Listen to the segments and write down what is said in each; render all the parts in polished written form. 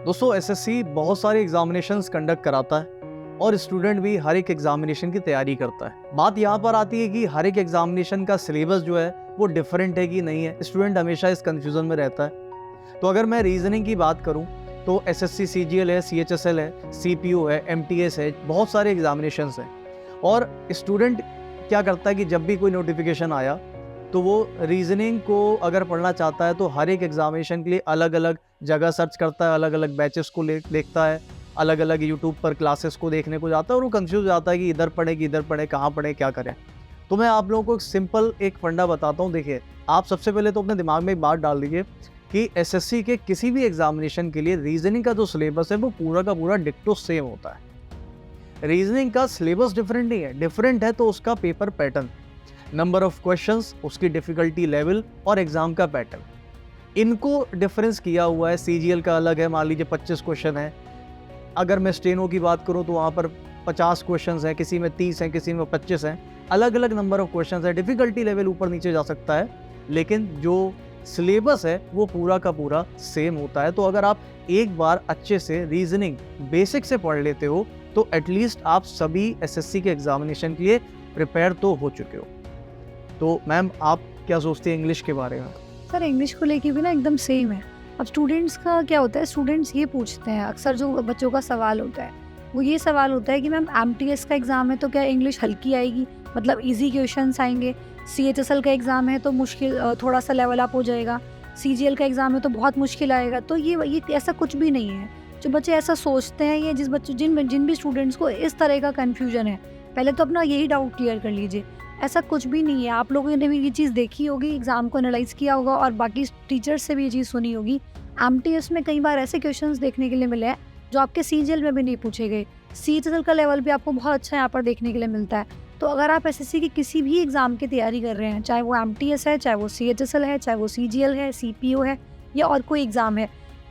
दोस्तों एसएससी बहुत सारे एग्जामिनेशंस कंडक्ट कराता है और स्टूडेंट भी हर एक एग्जामिनेशन की तैयारी करता है। बात यहाँ पर आती है कि हर एक एग्जामिनेशन का सिलेबस जो है वो डिफरेंट है कि नहीं है। स्टूडेंट हमेशा इस कंफ्यूजन में रहता है। तो अगर मैं रीजनिंग की बात करूँ तो एसएससी सीजीएल है, सीएचएसएल है, सीपीओ है, एमटीएस है, बहुत सारे एग्जामिनेशंस हैं। और स्टूडेंट क्या करता है कि जब भी कोई नोटिफिकेशन आया तो वो रीजनिंग को अगर पढ़ना चाहता है तो हर एक एग्जामिनेशन के लिए अलग अलग जगह सर्च करता है, अलग अलग बैचेस को देखता है, अलग अलग यूट्यूब पर क्लासेस को देखने को जाता है और वो कंफ्यूज हो जाता है कि इधर पढ़े कि इधर पढ़े, कहाँ पढ़े, क्या करें। तो मैं आप लोगों को एक सिंपल एक फंडा बताता हूँ। देखिए, आप सबसे पहले तो अपने दिमाग में एक बात डाल दीजिए कि एसएससी के किसी भी एग्जामिनेशन के लिए रीजनिंग का जो सिलेबस है वो पूरा का पूरा डिक्टो सेम होता है। रीजनिंग का सिलेबस डिफरेंट नहीं है, डिफरेंट है तो उसका paper pattern, number of questions, उसकी डिफिकल्टी लेवल और एग्जाम का पैटर्न, इनको डिफरेंस किया हुआ है। सीजीएल का अलग है, मान लीजिए 25 क्वेश्चन है। अगर मैं स्टेनो की बात करूं तो वहाँ पर 50 क्वेश्चंस हैं, किसी में 30 हैं, किसी में 25 हैं। अलग अलग नंबर ऑफ क्वेश्चंस है, डिफिकल्टी लेवल ऊपर नीचे जा सकता है, लेकिन जो सिलेबस है वो पूरा का पूरा सेम होता है। तो अगर आप एक बार अच्छे से रीजनिंग बेसिक से पढ़ लेते हो तो एटलीस्ट आप सभी एसएससी के एग्जामिनेशन के लिए प्रिपेयर तो हो चुके हो। तो मैम, आप क्या सोचती हैं इंग्लिश के बारे में? सर, इंग्लिश को लेके भी ना एकदम सेम है। अब स्टूडेंट्स का क्या होता है, स्टूडेंट्स ये पूछते हैं अक्सर, जो बच्चों का सवाल होता है वो ये सवाल होता है कि मैम एमटीएस का एग्ज़ाम है तो क्या इंग्लिश हल्की आएगी, मतलब इजी क्वेश्चंस आएंगे। सीएचएसएल का एग्ज़ाम है तो मुश्किल, थोड़ा सा लेवल अप हो जाएगा। सीजीएल का एग्ज़ाम है तो बहुत मुश्किल आएगा। तो ये ऐसा कुछ भी नहीं है। जो बच्चे ऐसा सोचते हैं, ये जिन भी स्टूडेंट्स को इस तरह का कन्फ्यूजन है, पहले तो अपना यही डाउट क्लियर कर लीजिए। ऐसा कुछ भी नहीं है। आप लोगों ने भी ये चीज़ देखी होगी, एग्ज़ाम को एनालाइज किया होगा और बाकी टीचर्स से भी ये चीज़ सुनी होगी। एमटीएस में कई बार ऐसे क्वेश्चंस देखने के लिए मिले हैं जो आपके सीजीएल में भी नहीं पूछे गए। सीएचएसएल का लेवल भी आपको बहुत अच्छा यहाँ पर देखने के लिए मिलता है। तो अगर आप एसएससी की किसी भी एग्ज़ाम की तैयारी कर रहे हैं, चाहे वो एमटीएस है, चाहे वो सीएचएसएल है, चाहे वो सीजीएल है, सीपीओ है या और कोई एग्ज़ाम है,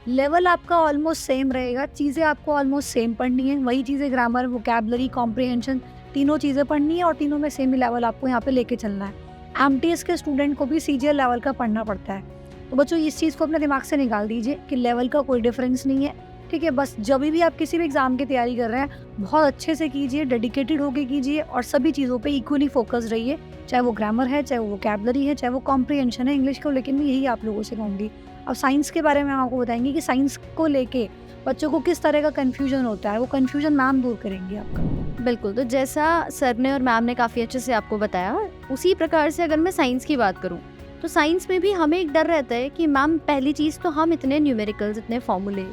लेवल आपका ऑलमोस्ट सेम रहेगा। चीज़ें आपको ऑलमोस्ट सेम पढ़नी है। वही चीज़ें ग्रामर, वोकैबुलरी, कॉम्प्रिहेंशन, तीनों चीज़ें पढ़नी है और तीनों में सेम ही लेवल आपको यहाँ पे लेके चलना है। एमटीएस के स्टूडेंट को भी सीजीएल लेवल का पढ़ना पड़ता है। तो बच्चों, इस चीज़ को अपने दिमाग से निकाल दीजिए कि लेवल का कोई डिफरेंस नहीं है, ठीक है। बस जब भी आप किसी भी एग्ज़ाम की तैयारी कर रहे हैं, बहुत अच्छे से कीजिए, डेडिकेटेड होकर कीजिए और सभी चीज़ों पे इक्वली फोकस रहिए। चाहे वो ग्रामर है, चाहे वो वोकैबुलरी है, चाहे वो कॉम्प्रिहेंशन है इंग्लिश को, लेकिन मैं यही आप लोगों से कहूँगी। अब साइंस के बारे में हम आपको बताएंगे कि साइंस को लेके बच्चों को किस तरह का कन्फ्यूजन होता है। वो कन्फ्यूजन मैम दूर करेंगी आपका। बिल्कुल। तो जैसा सर ने और मैम ने काफ़ी अच्छे से आपको बताया, उसी प्रकार से अगर मैं साइंस की बात करूं तो साइंस में भी हमें एक डर रहता है कि मैम, पहली चीज़ तो हम इतने न्यूमेरिकल्स, इतने फॉर्मूले,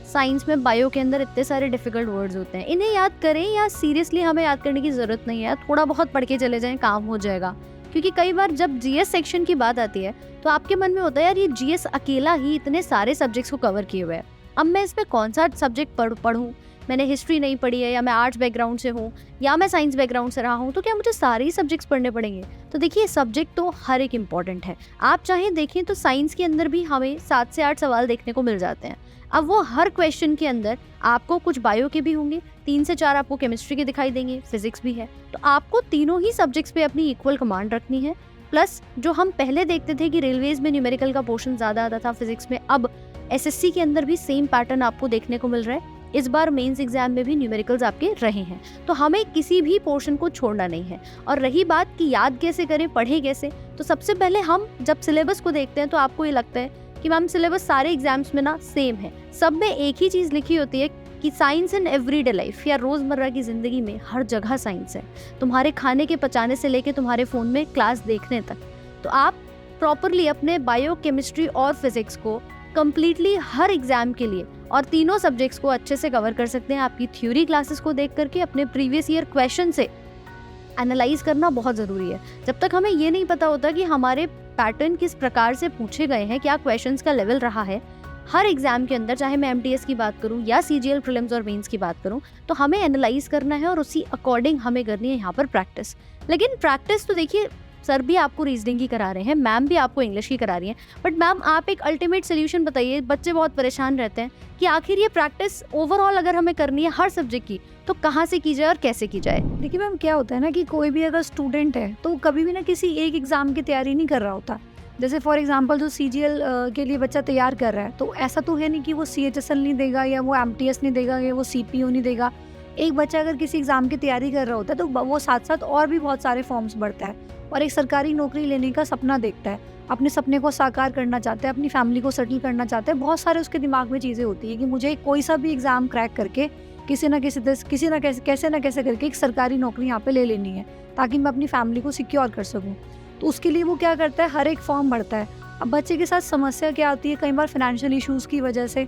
साइंस में बायो के अंदर इतने सारे डिफिकल्ट वर्ड्स होते हैं, इन्हें याद करें या सीरियसली हमें याद करने की ज़रूरत नहीं है, थोड़ा बहुत पढ़ के चले जाएं, काम हो जाएगा। क्योंकि कई बार जब जीएस सेक्शन की बात आती है तो आपके मन में होता है, यार ये जीएस अकेला ही इतने सारे सब्जेक्ट्स को कवर किए हुए है, अब मैं इसमें कौन सा सब्जेक्ट पढ़ूँ। मैंने हिस्ट्री नहीं पढ़ी है, या मैं आर्ट्स बैकग्राउंड से हूँ, या मैं साइंस बैकग्राउंड से रहा हूँ, तो क्या मुझे सारे ही सब्जेक्ट्स पढ़ने पड़ेंगे? तो देखिए, सब्जेक्ट तो हर एक इम्पॉर्टेंट है। आप चाहें देखें तो साइंस के अंदर भी हमें 7 से 8 सवाल देखने को मिल जाते हैं। अब वो हर क्वेश्चन के अंदर आपको कुछ बायो के भी होंगे, 3 से 4 आपको केमिस्ट्री के दिखाई देंगे, फिजिक्स भी है। तो आपको तीनों ही सब्जेक्ट्स पे अपनी इक्वल कमांड रखनी है। प्लस जो हम पहले देखते थे कि रेलवेज में न्यूमेरिकल का पोर्शन ज़्यादा आता था फिजिक्स में, अब एसएससी के अंदर भी सेम पैटर्न आपको देखने को मिल रहा है। इस बार मेंस एग्जाम में भी न्यूमेरिकल्स आपके रहे हैं, तो हमें किसी भी पोर्शन को छोड़ना नहीं है। और रही बात कि याद कैसे करें, पढ़ें कैसे, तो सबसे पहले हम जब सिलेबस को देखते हैं तो आपको ये लगता है कि मैम सिलेबस सारे एग्जाम्स में ना सेम है, सब में एक ही चीज़ लिखी होती है कि साइंस इन एवरीडे लाइफ, या रोज़मर्रा की ज़िंदगी में हर जगह साइंस है, तुम्हारे खाने के पचाने से लेके तुम्हारे फ़ोन में क्लास देखने तक। तो आप प्रॉपरली अपने बायो, केमिस्ट्री और फिजिक्स को कम्प्लीटली हर एग्जाम के लिए और तीनों सब्जेक्ट्स को अच्छे से कवर कर सकते हैं। आपकी थ्योरी क्लासेस को देख करके अपने प्रीवियस ईयर क्वेश्चन से एनालाइज करना बहुत ज़रूरी है। जब तक हमें ये नहीं पता होता कि हमारे पैटर्न किस प्रकार से पूछे गए हैं, क्या क्वेश्चंस का लेवल रहा है हर एग्जाम के अंदर, चाहे मैं एमटीएस की बात करूं या सीजीएल प्रीलिम्स और मेंस की बात करूं, तो हमें एनालाइज करना है और उसी अकॉर्डिंग हमें करनी है यहाँ पर प्रैक्टिस। लेकिन प्रैक्टिस तो देखिए, सर भी आपको रीजनिंग की करा रहे हैं, मैम भी आपको इंग्लिश की करा रही हैं, बट मैम आप एक अल्टीमेट सोल्यूशन बताइए। बच्चे बहुत परेशान रहते हैं कि आखिर ये प्रैक्टिस ओवरऑल अगर हमें करनी है हर सब्जेक्ट की, तो कहाँ से की जाए और कैसे की जाए? देखिए मैम, क्या होता है ना कि कोई भी अगर स्टूडेंट है तो कभी भी ना किसी एक एग्ज़ाम की तैयारी नहीं कर रहा होता। जैसे फॉर एग्जांपल जो CGL के लिए बच्चा तैयार कर रहा है, तो ऐसा तो है नहीं कि वो CHSL नहीं देगा या वो MTS नहीं देगा या वो CPO नहीं देगा। एक बच्चा अगर किसी एग्ज़ाम की तैयारी कर रहा होता है तो वो साथ-साथ और भी बहुत सारे फॉर्म्स भरता है और एक सरकारी नौकरी लेने का सपना देखता है, अपने सपने को साकार करना चाहता है, अपनी फैमिली को सेटल करना चाहता है। बहुत सारे उसके दिमाग में चीज़ें होती है कि मुझे कोई सा भी एग्ज़ाम क्रैक करके कैसे ना कैसे करके एक सरकारी नौकरी यहाँ पे ले लेनी है, ताकि मैं अपनी फैमिली को सिक्योर कर सकूँ। तो उसके लिए वो क्या करता है, हर एक फॉर्म भरता है। अब बच्चे के साथ समस्या क्या आती है, कई बार फाइनेंशियल इश्यूज़ की वजह से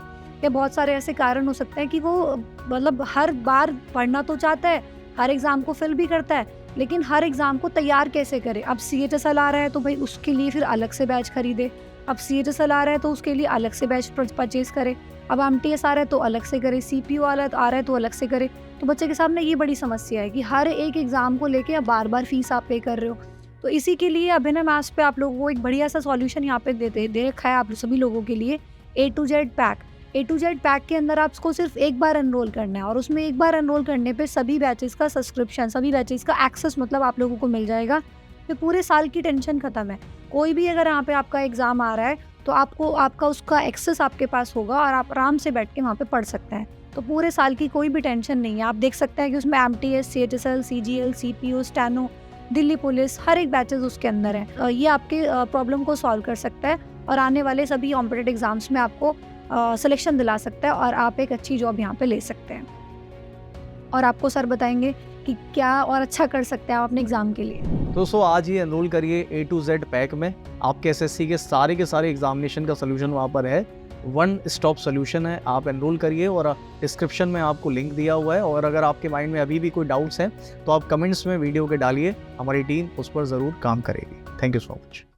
या बहुत सारे ऐसे कारण हो सकते हैं कि वो मतलब हर बार पढ़ना तो चाहता है, हर एग्ज़ाम को फिल भी करता है, लेकिन हर एग्ज़ाम को तैयार कैसे करे। अब CHSL आ रहा है तो भाई उसके लिए फिर अलग से बैच खरीदे, अब CHSL आ रहा है तो उसके लिए अलग से बैच परचेज़ करे, अब MTS आ रहा है तो अलग से करे, CPO आ रहा है तो अलग से करे। तो बच्चे के सामने ये बड़ी समस्या है कि हर एक एग्ज़ाम को लेके अब बार-बार फ़ीस आप पे कर रहे हो। तो इसी के लिए अभिनव मैथ्स पे आप लोगों को एक बढ़िया सा सॉल्यूशन यहाँ पे दे रखा है आप सभी लोगों के लिए, A to Z pack. A to Z pack के अंदर आपको सिर्फ एक बार एनरोल करना है और उसमें एक बार एनरोल करने पे सभी बैचेस का सब्सक्रिप्शन, सभी बैचेस का एक्सेस मतलब आप लोगों को मिल जाएगा। फिर पूरे साल की टेंशन खत्म है। कोई भी अगर यहाँ पे आपका एग्ज़ाम आ रहा है तो आपका उसका एक्सेस आपके पास होगा और आप आराम से बैठ के वहाँ पे पढ़ सकते हैं। तो पूरे साल की कोई भी टेंशन नहीं है। आप देख सकते हैं कि उसमें MTS, CHSL, CGL, CPO, steno, Delhi police, हर एक बैचेस उसके अंदर है। ये आपके प्रॉब्लम को सॉल्व कर सकता है और आने वाले सभी कॉम्पिटिटिव एग्जाम्स में आपको सिलेक्शन दिला सकता है और आप एक अच्छी जॉब यहाँ पे ले सकते हैं। और आपको सर बताएंगे कि क्या और अच्छा कर सकते हैं आप अपने एग्ज़ाम के लिए। दोस्तों आज ही एनरोल करिए A to Z पैक में। आपके SSC के सारे एग्जामिनेशन का सोल्यूशन वहाँ पर है, वन स्टॉप सोल्यूशन है। आप एनरोल करिए और डिस्क्रिप्शन में आपको लिंक दिया हुआ है। और अगर आपके माइंड में अभी भी कोई डाउट्स हैं तो आप कमेंट्स में वीडियो के डालिए, हमारी टीम उस पर ज़रूर काम करेगी। Thank you so much.